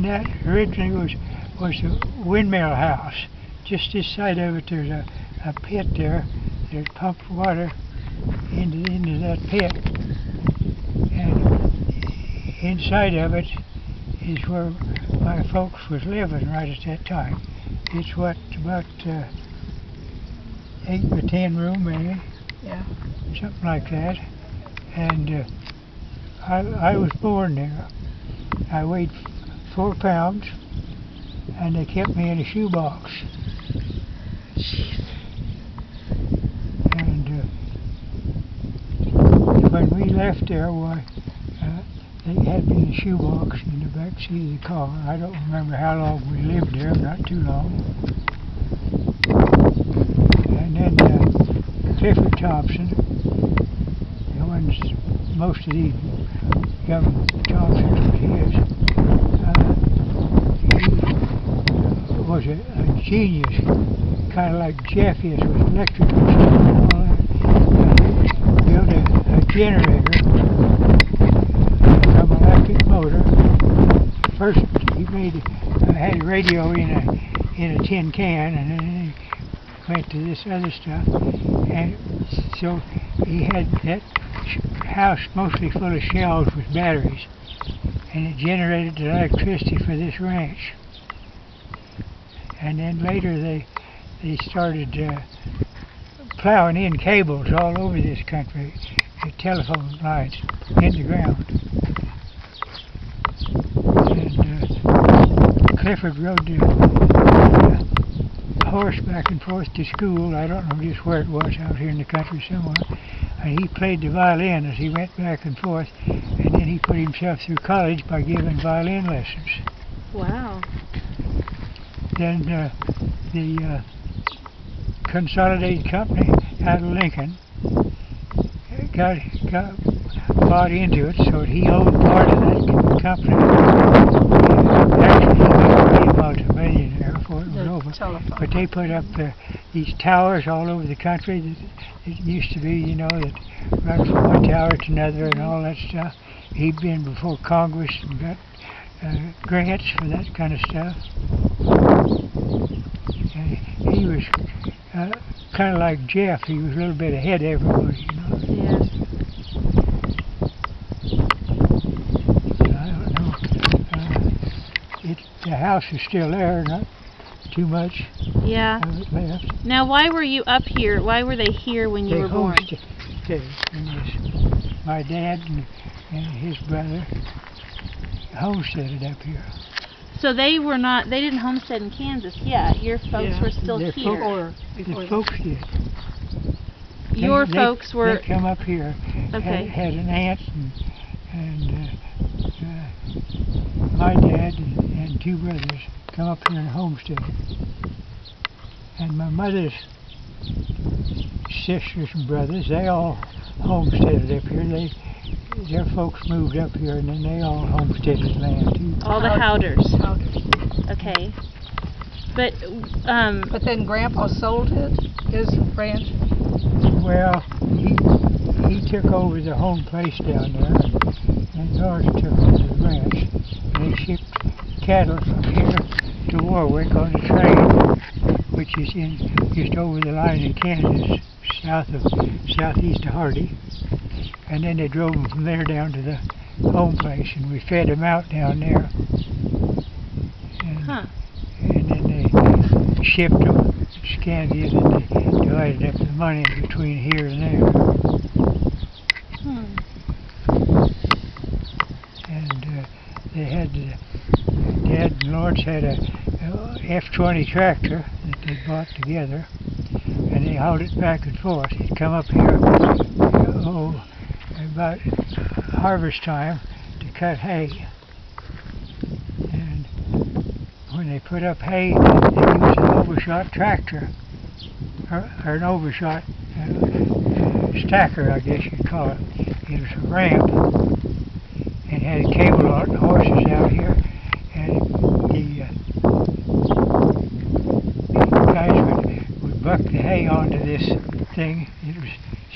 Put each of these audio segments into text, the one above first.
And that originally was a windmill house. Just this side of it, there's a pit there that pumped water into that pit. And inside of it is where my folks was living right at that time. It's what, about 8 by 10 room maybe? Yeah. Something like that. And I was born there. I weighed 4 pounds, and they kept me in a shoebox. And when we left there, why, they had me in a shoebox in the back seat of the car. I don't remember how long we lived there, not too long. And then Clifford Thompson, the ones, most of these young Thompsons was his, he was a genius, kind of like Jeff is with electrical stuff and all that. He built a generator from an electric motor. First he had a radio in a tin can, and then he went to this other stuff. And so he had that house mostly full of shelves with batteries, and it generated the electricity for this ranch. And then later they started plowing in cables all over this country, the telephone lines in the ground. And Clifford rode the horse back and forth to school. I don't know just where it was, out here in the country somewhere. And he played the violin as he went back and forth, and then he put himself through college by giving violin lessons. Wow. Then the Consolidated Company out of Lincoln got bought into it, so he owned part of that company. Actually, he was a multi-millionaire before it was over. But they put up these towers all over the country that used to be, you know, that run from one tower to another and all that stuff. He'd been before Congress and got grants for that kind of stuff. And he was kind of like Jeff. He was a little bit ahead of everybody, you know. Yeah. I don't know. The house is still there, not too much Yeah. of it left. Now, why were you up here? Why were they here when you were born? My dad and his brother homesteaded up here. So they didn't homestead in Kansas yet. Your folks were still Their here. The folks did. Your folks were... They come up here. Okay. Had an aunt and my dad and 2 brothers come up here and homestead. And my mother's sisters and brothers, they all homesteaded up here. Their folks moved up here, and then they all homesteaded land too. All the Howders. Howders. Okay. But then Grandpa sold his ranch. Well, he took over the home place down there, and George took over the ranch. And they shipped cattle from here to Warwick on the train, which is just over the line in Kansas, southeast of Hardy. And then they drove them from there down to the home place, and we fed them out down there. And then they shipped them, scanned it, and they divided up the money between here and there. And they had, Dad and Lawrence had a F-20 tractor that they bought together, and they hauled it back and forth. He'd come up here, about harvest time to cut hay. And when they put up hay, they used an overshot tractor, or an overshot stacker, I guess you'd call it. It was a ramp, and had a cable on it, and horses out here, and the guys would buck the hay onto this thing. It was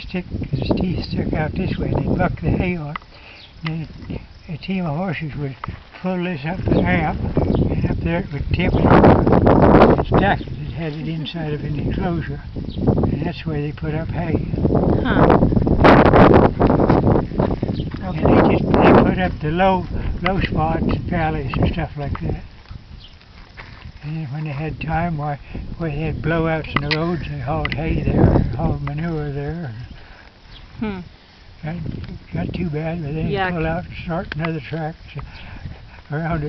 his teeth stuck out this way, and they'd buck the hay on. And then a team of horses would pull this up the ramp, and up there it would tip it over and stack it. It had it inside of an enclosure, and that's where they put up hay. Huh. And they put up the low spots and valleys and stuff like that. And then when they had time, where they had blowouts in the roads, they hauled hay there, and hauled manure there. Hmm. Not too bad, but then Yeah. pull out and start another track around it.